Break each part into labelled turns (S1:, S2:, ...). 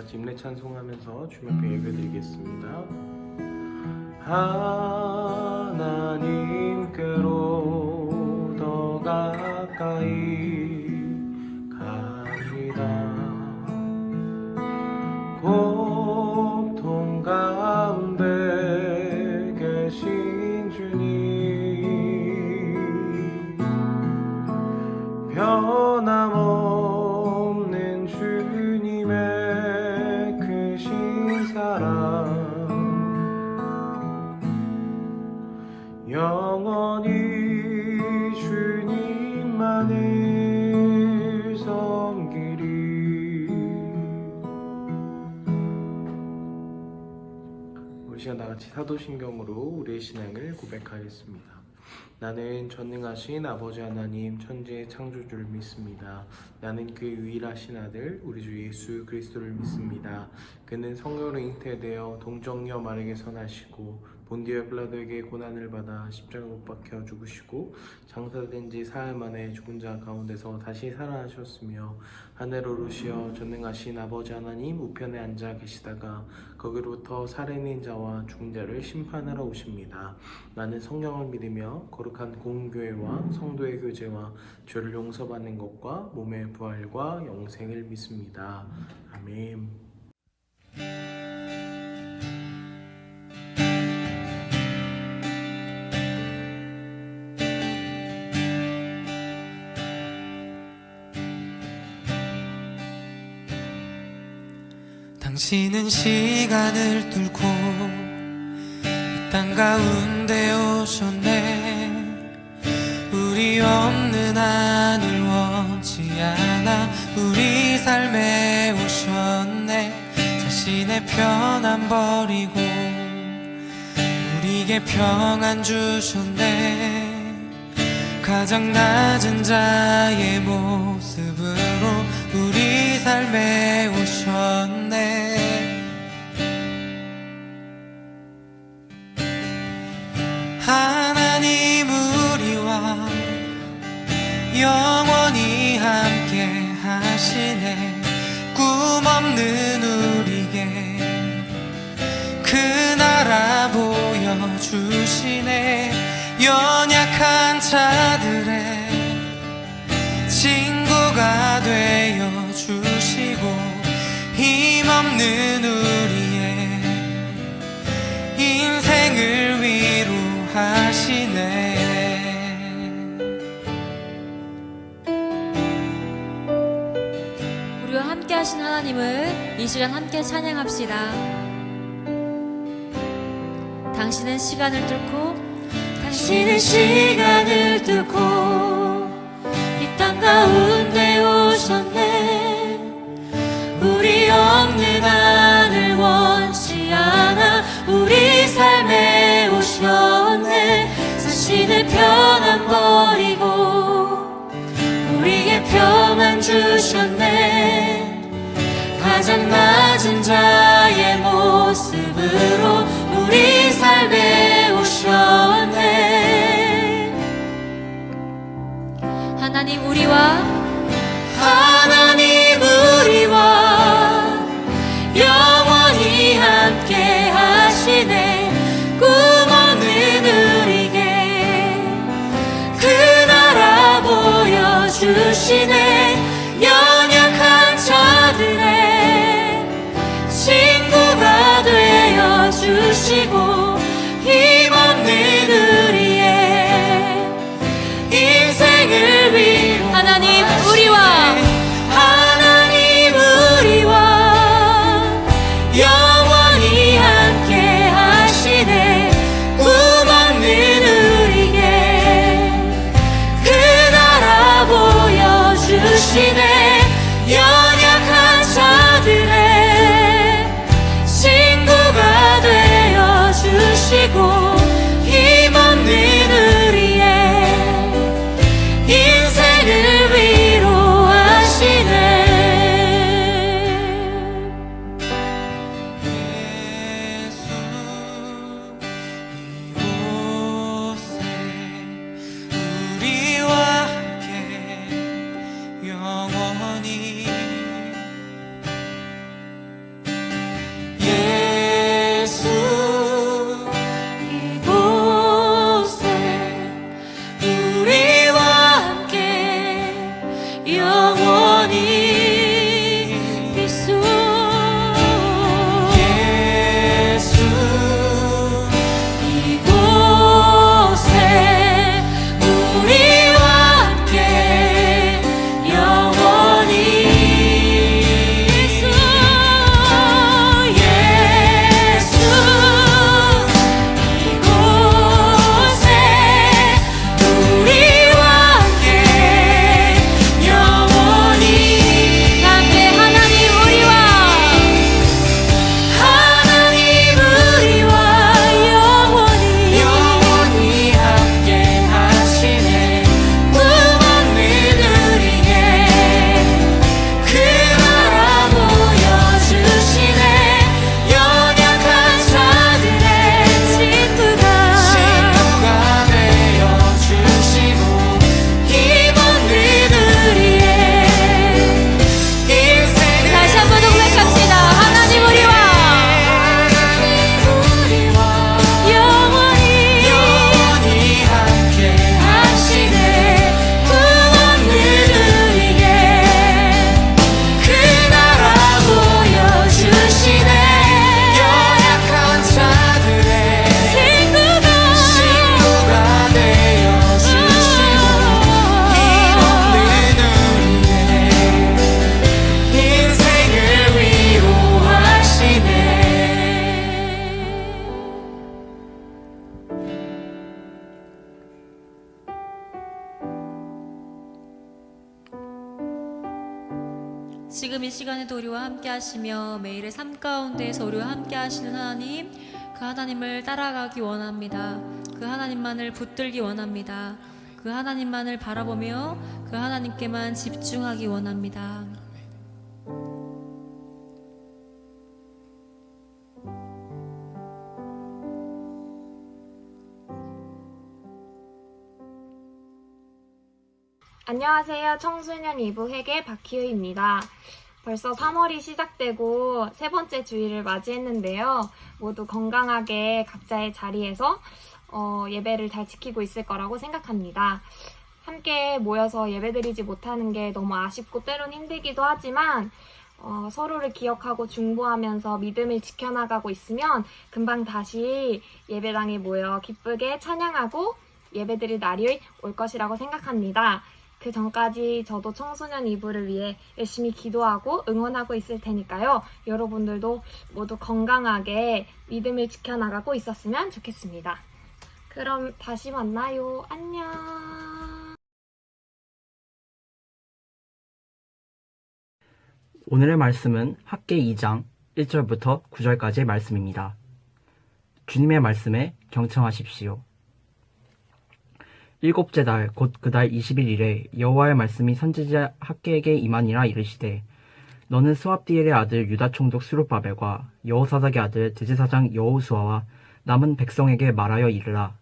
S1: 같이 임내 찬송하면서 주님 앞에 예배드리겠습니다. 하나님께로 더 가까이 가리라. 고통 가운데 계신 주님, 변함없는 주님의 크신 사랑, 영원히 주님만을 섬기리. 우리 시간 다같이 사도신경으로 우리의 신앙을 고백하겠습니다. 나는 전능하신 아버지 하나님 천지의 창조주를 믿습니다. 나는 그 유일하신 아들 우리 주 예수 그리스도를 믿습니다. 그는 성령으로 잉태되어 동정녀 마리아에게서 나시고 본디오 빌라도에게 고난을 받아 십자가 못 박혀 죽으시고 장사된 지 사흘 만에 죽은 자 가운데서 다시 살아나셨으며 하늘로 오르시어 전능하신 아버지 하나님 우편에 앉아 계시다가 거기로부터 살아있는 자와 죽은 자를 심판하러 오십니다. 나는 성령을 믿으며 거룩한 공교회와 성도의 교제와 죄를 용서받는 것과 몸의 부활과 영생을 믿습니다. 아멘.
S2: 당신은 시간을 뚫고 이 땅 가운데 오셨네. 우리 없는 하늘 원치 않아 우리 삶에 오셨네. 자신의 편안 버리고 우리에게 평안 주셨네. 가장 낮은 자의 모습으로 우리 삶에 오셨네. 하나님 우리와 영원히 함께 하시네. 꿈 없는 우리에게 그 나라 보여주시네. 연약한 자들의 친구가 되어 주시고 힘없는 우리의 인생을 위로하시네.
S3: 우리와 함께 하신 하나님을 이 시간 함께 찬양합시다. 당신은 시간을 뚫고 이 땅 가운데 오셨네. 우리 없는 하늘 원치 않아 우리 삶에 오셨네. 자신의 편안 버리고 우리에게 평안 주셨네. 가장 낮은 자의 모습으로 우리 삶에 오셨네. 하나님 우리와 영원히 함께 하시네. 꿈 없는 우리에게 그 나라 보여주시네. 연약한 자들의 친구가 되어 주시고 힘없는 우리의 인생을 위로 하나님 우리와 영원히 함께 하시네. 꿈 없는 우리에게 그 나라 보여주시네. 연약한 자들의 친구가 되어 주시고 힘없는 우리의 인생을 위로하시네.
S2: 예수 이곳에 우리와 함께 영원
S3: 지금 이 시간에도 우리와 함께 하시며 매일의 삶 가운데에서 우리와 함께 하시는 하나님, 그 하나님을 따라가기 원합니다. 그 하나님만을 붙들기 원합니다. 그 하나님만을 바라보며 그 하나님께만 집중하기 원합니다.
S4: 안녕하세요. 청소년 2부 회계 박희우입니다. 벌써 3월이 시작되고 세 번째 주일을 맞이했는데요. 모두 건강하게 각자의 자리에서 예배를 잘 지키고 있을 거라고 생각합니다. 함께 모여서 예배드리지 못하는 게 너무 아쉽고 때론 힘들기도 하지만 서로를 기억하고 중보하면서 믿음을 지켜나가고 있으면 금방 다시 예배당에 모여 기쁘게 찬양하고 예배드릴 날이 올 것이라고 생각합니다. 그 전까지 저도 청소년 2부를 위해 열심히 기도하고 응원하고 있을 테니까요. 여러분들도 모두 건강하게 믿음을 지켜나가고 있었으면 좋겠습니다. 그럼 다시 만나요. 안녕.
S5: 오늘의 말씀은 학계 2장 1절부터 9절까지의 말씀입니다. 주님의 말씀에 경청하십시오. 일곱째 달 곧 그 달 20일에 여호와의 말씀이 선지자 학계에게 임하니라 이르시되 너는 스압디엘의 아들 유다 총독 스룹바벨과 여호사닥의 아들 대제사장 여호수아와 남은 백성에게 말하여 이르라.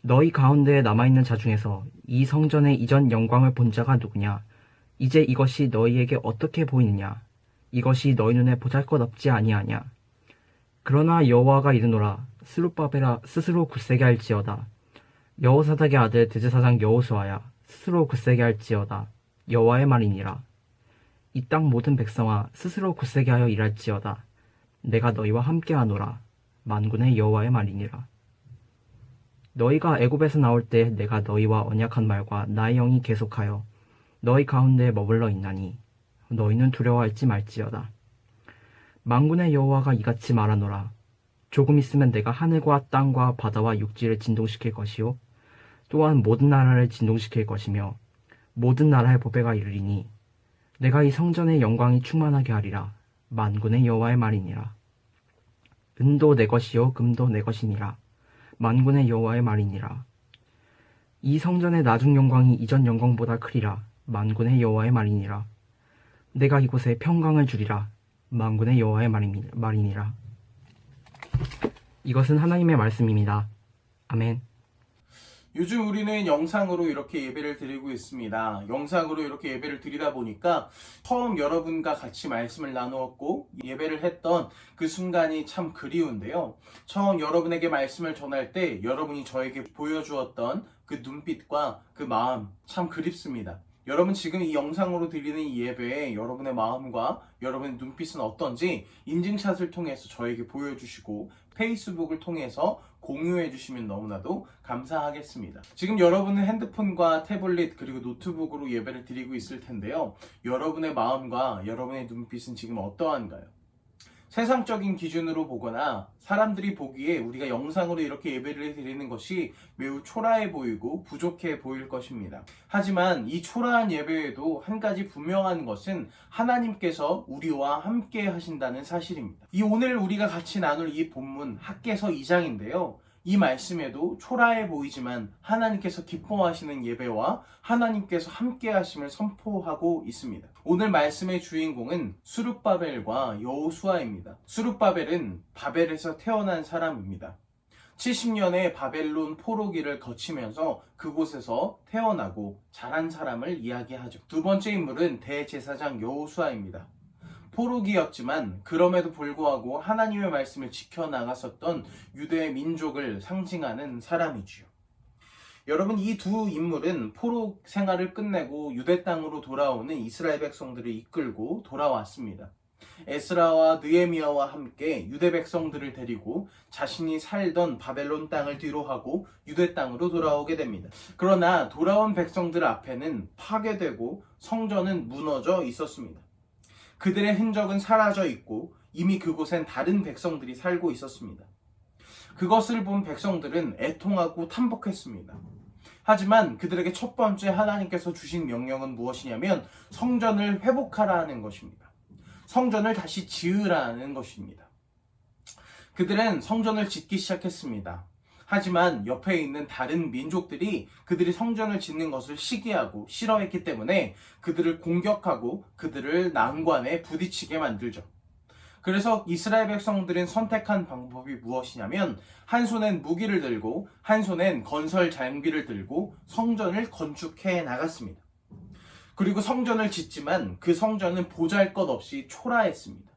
S5: 너희 가운데에 남아있는 자 중에서 이 성전의 이전 영광을 본 자가 누구냐? 이제 이것이 너희에게 어떻게 보이느냐? 이것이 너희 눈에 보잘것없지 아니하냐? 그러나 여호와가 이르노라. 스룹바벨아 스스로 굳세게 할지어다. 여호사닥의 아들 대제사장 여호수아야 스스로 굳세게 할지어다. 여호와의 말이니라. 이 땅 모든 백성아 스스로 굳세게 하여 일할지어다. 내가 너희와 함께하노라. 만군의 여호와의 말이니라. 너희가 애굽에서 나올 때 내가 너희와 언약한 말과 나의 영이 계속하여 너희 가운데 머물러 있나니 너희는 두려워할지 말지어다. 만군의 여호와가 이같이 말하노라. 조금 있으면 내가 하늘과 땅과 바다와 육지를 진동시킬 것이요 또한 모든 나라를 진동시킬 것이며 모든 나라의 보배가 이르리니 내가 이 성전의 영광이 충만하게 하리라. 만군의 여호와의 말이니라. 은도 내 것이요 금도 내 것이니라. 만군의 여호와의 말이니라. 이 성전의 나중 영광이 이전 영광보다 크리라. 만군의 여호와의 말이니라. 내가 이곳에 평강을 주리라. 만군의 여호와의 말이니라. 이것은 하나님의 말씀입니다. 아멘.
S1: 요즘 우리는 영상으로 이렇게 예배를 드리고 있습니다. 영상으로 이렇게 예배를 드리다 보니까 처음 여러분과 같이 말씀을 나누었고 예배를 했던 그 순간이 참 그리운데요. 처음 여러분에게 말씀을 전할 때 여러분이 저에게 보여주었던 그 눈빛과 그 마음 참 그립습니다. 여러분 지금 이 영상으로 드리는 이 예배에 여러분의 마음과 여러분의 눈빛은 어떤지 인증샷을 통해서 저에게 보여주시고 페이스북을 통해서 공유해 주시면 너무나도 감사하겠습니다. 지금 여러분은 핸드폰과 태블릿 그리고 노트북으로 예배를 드리고 있을 텐데요. 여러분의 마음과 여러분의 눈빛은 지금 어떠한가요? 세상적인 기준으로 보거나 사람들이 보기에 우리가 영상으로 이렇게 예배를 드리는 것이 매우 초라해 보이고 부족해 보일 것입니다. 하지만 이 초라한 예배에도 한 가지 분명한 것은 하나님께서 우리와 함께 하신다는 사실입니다. 이 오늘 우리가 같이 나눌 이 본문 학개서 2장인데요. 이 말씀에도 초라해 보이지만 하나님께서 기뻐하시는 예배와 하나님께서 함께 하심을 선포하고 있습니다. 오늘 말씀의 주인공은 스룹바벨과 여호수아입니다. 스룹바벨은 바벨에서 태어난 사람입니다. 70년의 바벨론 포로기를 거치면서 그곳에서 태어나고 자란 사람을 이야기하죠. 두 번째 인물은 대제사장 여호수아입니다. 포로기였지만 그럼에도 불구하고 하나님의 말씀을 지켜나갔었던 유대 민족을 상징하는 사람이지요. 여러분 이 두 인물은 포로 생활을 끝내고 유대 땅으로 돌아오는 이스라엘 백성들을 이끌고 돌아왔습니다. 에스라와 느헤미야와 함께 유대 백성들을 데리고 자신이 살던 바벨론 땅을 뒤로하고 유대 땅으로 돌아오게 됩니다. 그러나 돌아온 백성들 앞에는 파괴되고 성전은 무너져 있었습니다. 그들의 흔적은 사라져 있고 이미 그곳엔 다른 백성들이 살고 있었습니다. 그것을 본 백성들은 애통하고 탐복했습니다. 하지만 그들에게 첫 번째 하나님께서 주신 명령은 무엇이냐면 성전을 회복하라 하는 것입니다. 성전을 다시 지으라는 것입니다. 그들은 성전을 짓기 시작했습니다. 하지만 옆에 있는 다른 민족들이 그들이 성전을 짓는 것을 시기하고 싫어했기 때문에 그들을 공격하고 그들을 난관에 부딪히게 만들죠. 그래서 이스라엘 백성들은 선택한 방법이 무엇이냐면 한 손엔 무기를 들고 한 손엔 건설 장비를 들고 성전을 건축해 나갔습니다. 그리고 성전을 짓지만 그 성전은 보잘것없이 초라했습니다.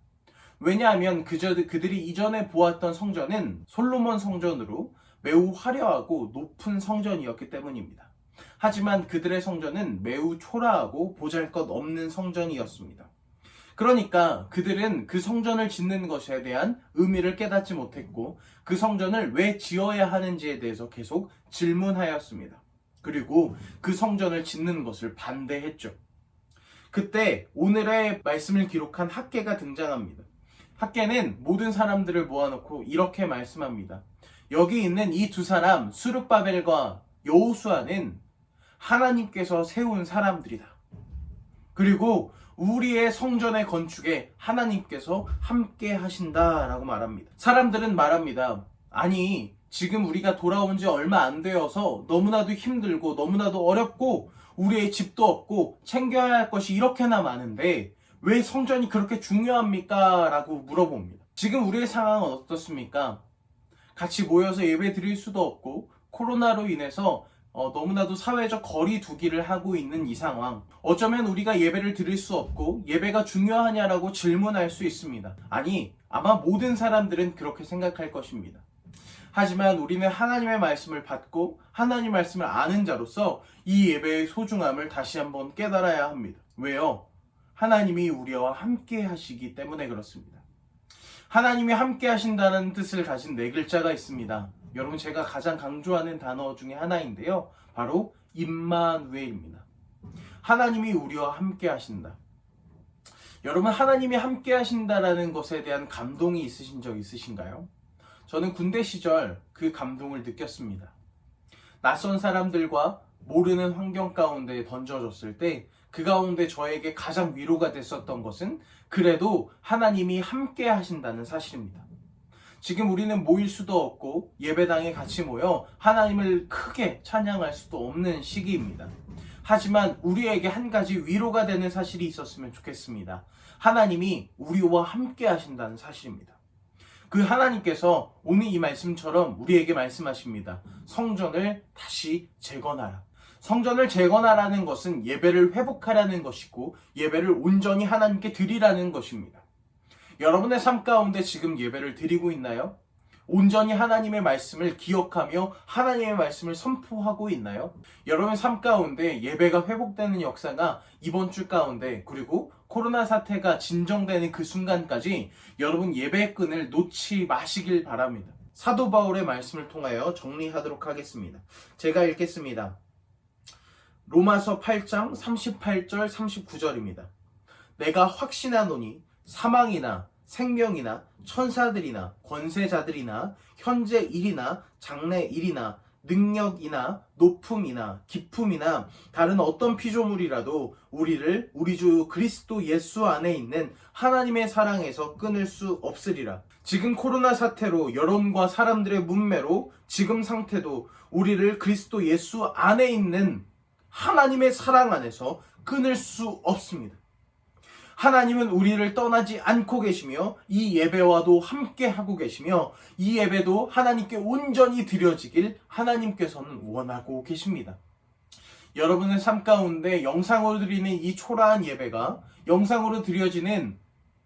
S1: 왜냐하면 그들이 이전에 보았던 성전은 솔로몬 성전으로 매우 화려하고 높은 성전이었기 때문입니다. 하지만 그들의 성전은 매우 초라하고 보잘것없는 성전이었습니다. 그러니까 그들은 그 성전을 짓는 것에 대한 의미를 깨닫지 못했고 그 성전을 왜 지어야 하는지에 대해서 계속 질문하였습니다. 그리고 그 성전을 짓는 것을 반대했죠. 그때 오늘의 말씀을 기록한 학개가 등장합니다. 학개는 모든 사람들을 모아놓고 이렇게 말씀합니다. 여기 있는 이 두 사람 스룹바벨과 여호수아는 하나님께서 세운 사람들이다. 그리고 우리의 성전의 건축에 하나님께서 함께 하신다라고 말합니다. 사람들은 말합니다. 아니, 지금 우리가 돌아온 지 얼마 안 되어서 너무나도 힘들고 너무나도 어렵고 우리의 집도 없고 챙겨야 할 것이 이렇게나 많은데 왜 성전이 그렇게 중요합니까? 라고 물어봅니다. 지금 우리의 상황은 어떻습니까? 같이 모여서 예배 드릴 수도 없고 코로나로 인해서 너무나도 사회적 거리 두기를 하고 있는 이 상황. 어쩌면 우리가 예배를 드릴 수 없고 예배가 중요하냐라고 질문할 수 있습니다. 아니, 아마 모든 사람들은 그렇게 생각할 것입니다. 하지만 우리는 하나님의 말씀을 받고 하나님의 말씀을 아는 자로서 이 예배의 소중함을 다시 한번 깨달아야 합니다. 왜요? 하나님이 우리와 함께 하시기 때문에 그렇습니다. 하나님이 함께 하신다는 뜻을 가진 네 글자가 있습니다. 여러분, 제가 가장 강조하는 단어 중에 하나인데요. 바로 임마누엘입니다. 하나님이 우리와 함께 하신다. 여러분, 하나님이 함께 하신다라는 것에 대한 감동이 있으신 적 있으신가요? 저는 군대 시절 그 감동을 느꼈습니다. 낯선 사람들과 모르는 환경 가운데 던져졌을 때 그 가운데 저에게 가장 위로가 됐었던 것은 그래도 하나님이 함께 하신다는 사실입니다. 지금 우리는 모일 수도 없고 예배당에 같이 모여 하나님을 크게 찬양할 수도 없는 시기입니다. 하지만 우리에게 한 가지 위로가 되는 사실이 있었으면 좋겠습니다. 하나님이 우리와 함께 하신다는 사실입니다. 그 하나님께서 오늘 이 말씀처럼 우리에게 말씀하십니다. 성전을 다시 재건하라. 성전을 재건하라는 것은 예배를 회복하라는 것이고 예배를 온전히 하나님께 드리라는 것입니다. 여러분의 삶 가운데 지금 예배를 드리고 있나요? 온전히 하나님의 말씀을 기억하며 하나님의 말씀을 선포하고 있나요? 여러분의 삶 가운데 예배가 회복되는 역사가 이번 주 가운데 그리고 코로나 사태가 진정되는 그 순간까지 여러분 예배의 끈을 놓지 마시길 바랍니다. 사도 바울의 말씀을 통하여 정리하도록 하겠습니다. 제가 읽겠습니다. 로마서 8장 38절 39절입니다. 내가 확신하노니 사망이나 생명이나 천사들이나 권세자들이나 현재 일이나 장래 일이나 능력이나 높음이나 기품이나 다른 어떤 피조물이라도 우리를 우리 주 그리스도 예수 안에 있는 하나님의 사랑에서 끊을 수 없으리라. 지금 코로나 사태로 여론과 사람들의 문매로 지금 상태도 우리를 그리스도 예수 안에 있는 하나님의 사랑 안에서 끊을 수 없습니다. 하나님은 우리를 떠나지 않고 계시며 이 예배와도 함께 하고 계시며 이 예배도 하나님께 온전히 드려지길 하나님께서는 원하고 계십니다. 여러분의 삶 가운데 영상으로 드리는 이 초라한 예배가 영상으로 드려지는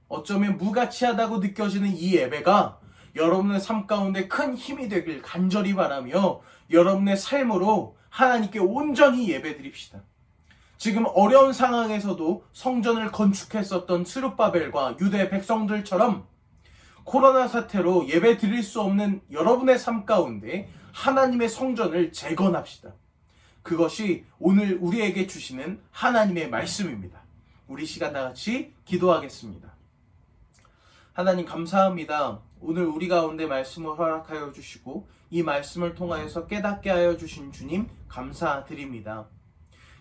S1: 어쩌면 무가치하다고 느껴지는 이 예배가 여러분의 삶 가운데 큰 힘이 되길 간절히 바라며 여러분의 삶으로 하나님께 온전히 예배 드립시다. 지금 어려운 상황에서도 성전을 건축했었던 스룹바벨과 유대 백성들처럼 코로나 사태로 예배 드릴 수 없는 여러분의 삶 가운데 하나님의 성전을 재건합시다. 그것이 오늘 우리에게 주시는 하나님의 말씀입니다. 우리 시간 다 같이 기도하겠습니다. 하나님 감사합니다. 오늘 우리 가운데 말씀을 허락하여 주시고 이 말씀을 통하여서 깨닫게 하여 주신 주님 감사드립니다.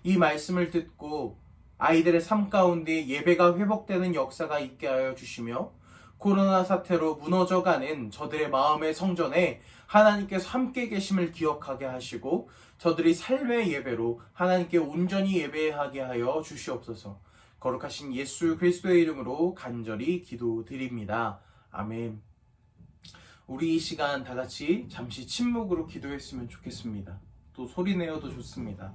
S1: 이 말씀을 듣고 아이들의 삶 가운데 예배가 회복되는 역사가 있게 하여 주시며 코로나 사태로 무너져가는 저들의 마음의 성전에 하나님께서 함께 계심을 기억하게 하시고 저들이 삶의 예배로 하나님께 온전히 예배하게 하여 주시옵소서. 거룩하신 예수 그리스도의 이름으로 간절히 기도드립니다. 아멘. 우리 이 시간 다 같이 잠시 침묵으로 기도했으면 좋겠습니다. 또 소리 내어도 좋습니다.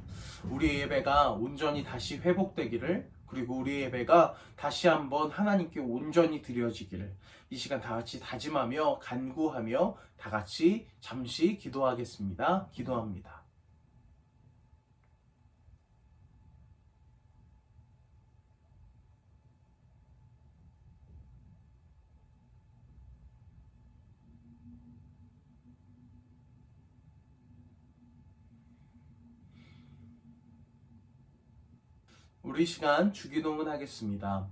S1: 우리의 예배가 온전히 다시 회복되기를, 그리고 우리의 예배가 다시 한번 하나님께 온전히 드려지기를 이 시간 다 같이 다짐하며 간구하며 다 같이 잠시 기도하겠습니다. 기도합니다. 우리 시간 주기도문 하겠습니다.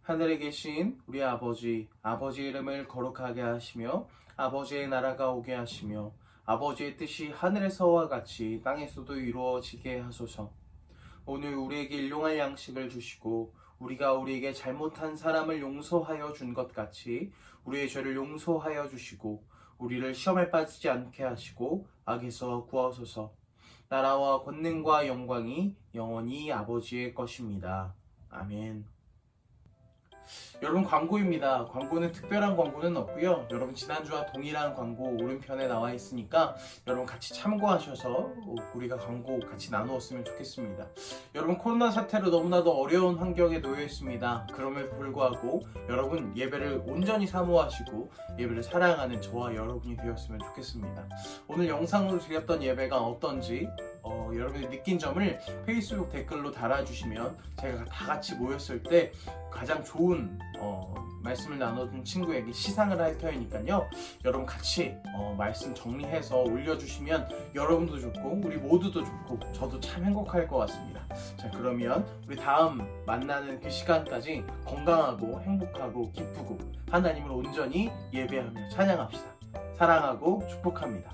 S1: 하늘에 계신 우리 아버지, 아버지의 이름을 거룩하게 하시며 아버지의 나라가 오게 하시며 아버지의 뜻이 하늘에서와 같이 땅에서도 이루어지게 하소서. 오늘 우리에게 일용할 양식을 주시고 우리가 우리에게 잘못한 사람을 용서하여 준 것 같이 우리의 죄를 용서하여 주시고 우리를 시험에 빠지지 않게 하시고 악에서 구하소서. 나라와 권능과 영광이 영원히 아버지의 것입니다. 아멘. 여러분, 광고입니다. 광고는 특별한 광고는 없고요. 여러분, 지난주와 동일한 광고 오른편에 나와 있으니까 여러분 같이 참고하셔서 우리가 광고 같이 나누었으면 좋겠습니다. 여러분, 코로나 사태로 너무나도 어려운 환경에 놓여 있습니다. 그럼에도 불구하고 여러분 예배를 온전히 사모하시고 예배를 사랑하는 저와 여러분이 되었으면 좋겠습니다. 오늘 영상으로 드렸던 예배가 어떤지 여러분이 느낀 점을 페이스북 댓글로 달아주시면 제가 다 같이 모였을 때 가장 좋은 말씀을 나눠준 친구에게 시상을 할 터이니까요. 여러분 같이 말씀 정리해서 올려주시면 여러분도 좋고 우리 모두도 좋고 저도 참 행복할 것 같습니다. 자, 그러면 우리 다음 만나는 그 시간까지 건강하고 행복하고 기쁘고 하나님을 온전히 예배하며 찬양합시다. 사랑하고 축복합니다.